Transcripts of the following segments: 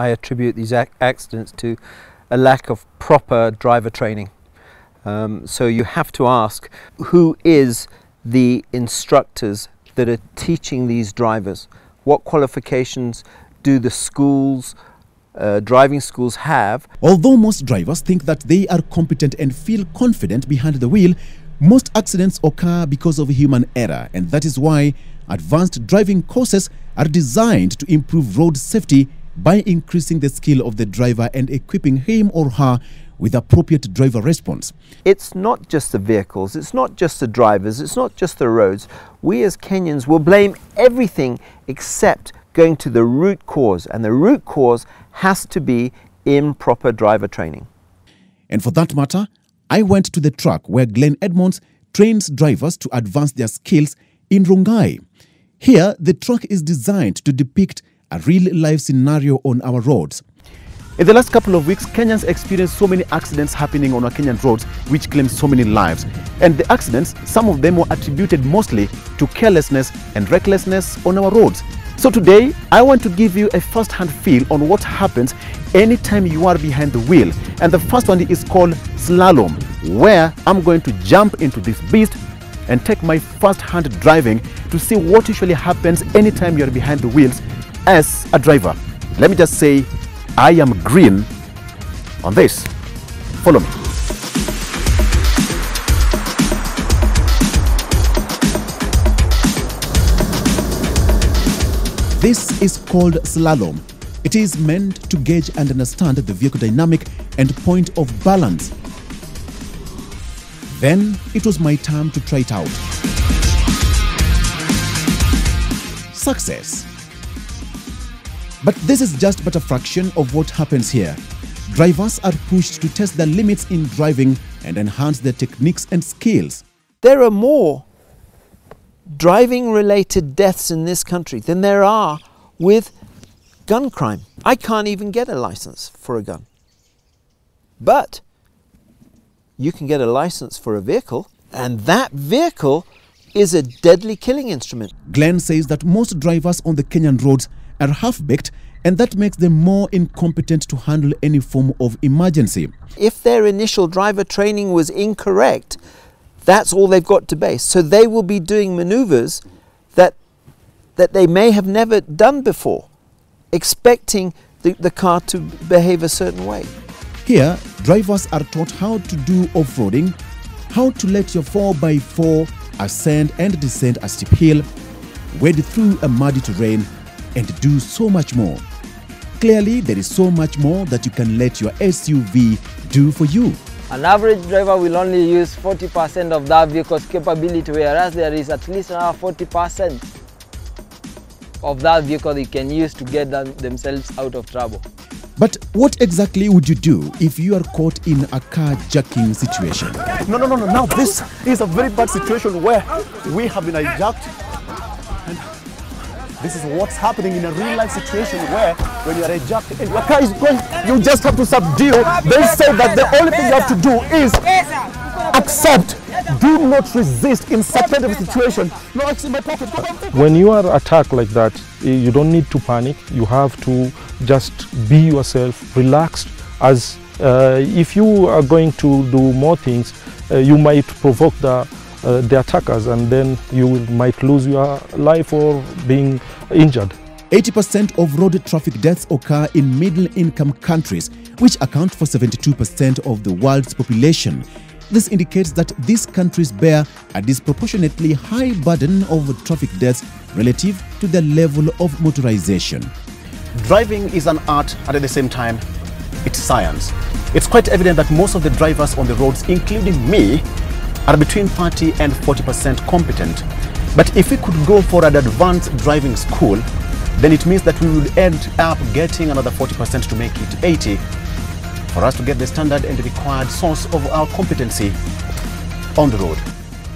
I attribute these accidents to a lack of proper driver training. So you have to ask, who is the instructors that are teaching these drivers? What qualifications do the schools, driving schools have? Although most drivers think that they are competent and feel confident behind the wheel, most accidents occur because of human error, and that is why advanced driving courses are designed to improve road safety by increasing the skill of the driver and equipping him or her with appropriate driver response. It's not just the vehicles, it's not just the drivers, it's not just the roads. We as Kenyans will blame everything except going to the root cause, and the root cause has to be improper driver training. And for that matter, I went to the track where Glenn Edmonds trains drivers to advance their skills in Rongai. Here, the track is designed to depict a real-life scenario on our roads. In the last couple of weeks, Kenyans experienced so many accidents happening on our Kenyan roads, which claim so many lives. And the accidents, some of them were attributed mostly to carelessness and recklessness on our roads. So today, I want to give you a first-hand feel on what happens anytime you are behind the wheel. And the first one is called slalom, where I'm going to jump into this beast and take my first-hand driving to see what usually happens anytime you're behind the wheels as a driver. Let me just say, I am green on this. Follow me. This is called slalom. It is meant to gauge and understand the vehicle dynamic and point of balance. Then it was my time to try it out. Success. But this is just but a fraction of what happens here. Drivers are pushed to test their limits in driving and enhance their techniques and skills. There are more driving-related deaths in this country than there are with gun crime. I can't even get a license for a gun. But you can get a license for a vehicle, and that vehicle is a deadly killing instrument. Glenn says that most drivers on the Kenyan roads are half-baked, and that makes them more incompetent to handle any form of emergency. If their initial driver training was incorrect, that's all they've got to base. So they will be doing maneuvers that they may have never done before, expecting the car to behave a certain way. Here, drivers are taught how to do off-roading, how to let your 4x4 ascend and descend a steep hill, wade through a muddy terrain, and do so much more. Clearly, there is so much more that you can let your SUV do for you. An average driver will only use 40% of that vehicle's capability, whereas there is at least another 40% of that vehicle they can use to get themselves out of trouble. But what exactly would you do if you are caught in a carjacking situation? No. Now this is a very bad situation where we have been hijacked. And this is what's happening in a real-life situation where when you are hijacked and your car is going, you just have to subdue. They say that the only thing you have to do is accept. Do not resist in such kind of a situation. No, it's in my pocket. When you are attacked like that, you don't need to panic. You have to just be yourself, relaxed. As if you are going to do more things, you might provoke the attackers, and then you might lose your life or being injured. 80% of road traffic deaths occur in middle-income countries, which account for 72% of the world's population. This indicates that these countries bear a disproportionately high burden of traffic deaths relative to their level of motorization. Driving is an art, and at the same time, it's science. It's quite evident that most of the drivers on the roads, including me, are between 30 and 40% competent. But if we could go for an advanced driving school, then it means that we would end up getting another 40% to make it 80 for us to get the standard and the required source of our competency on the road.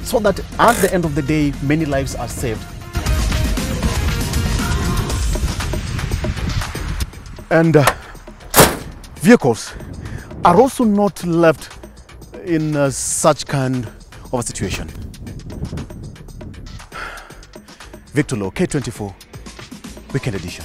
So that at the end of the day, many lives are saved. And vehicles are also not left in such kind of a situation. Victor Low, K24, Weekend Edition.